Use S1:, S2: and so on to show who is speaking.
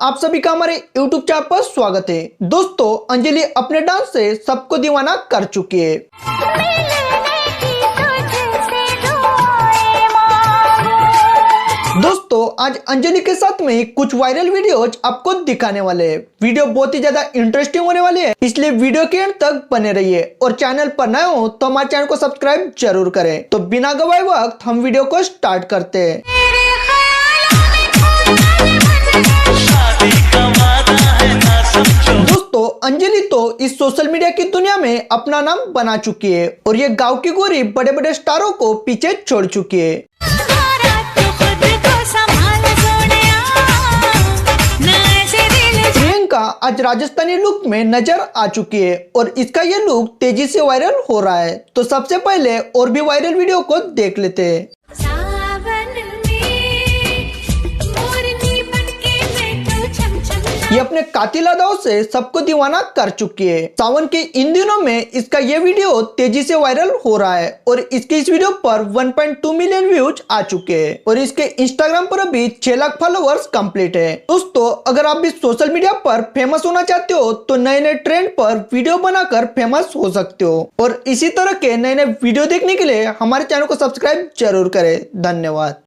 S1: आप सभी का हमारे YouTube चैनल पर स्वागत है। दोस्तों, अंजलि अपने डांस से सबको दीवाना कर चुकी है। दोस्तों, आज अंजलि के साथ में कुछ वायरल वीडियोज आपको दिखाने वाले हैं। वीडियो बहुत ही ज्यादा इंटरेस्टिंग होने वाली है, इसलिए वीडियो के एंड तक बने रहिए और चैनल पर नए हो तो हमारे चैनल को सब्सक्राइब जरूर करें। तो बिना गवाए वक्त हम वीडियो को स्टार्ट करते हैं। दोस्तों, अंजलि तो इस सोशल मीडिया की दुनिया में अपना नाम बना चुकी है और ये गांव की गोरी बड़े बड़े स्टारों को पीछे छोड़ चुकी है। प्रियंका आज राजस्थानी लुक में नजर आ चुकी है और इसका ये लुक तेजी से वायरल हो रहा है। तो सबसे पहले और भी वायरल वीडियो को देख लेते हैं। ये अपने कातिल अदाओं से सबको दीवाना कर चुकी है। सावन के इन दिनों में इसका ये वीडियो तेजी से वायरल हो रहा है और इसके इस वीडियो पर 1.2 मिलियन व्यूज आ चुके हैं और इसके इंस्टाग्राम पर अभी 6 लाख फॉलोअर्स कंप्लीट है। दोस्तों, अगर आप भी सोशल मीडिया पर फेमस होना चाहते हो तो नए नए ट्रेंड पर वीडियो बनाकर फेमस हो सकते हो और इसी तरह के नए नए वीडियो देखने के लिए हमारे चैनल को सब्सक्राइब जरूर करें। धन्यवाद।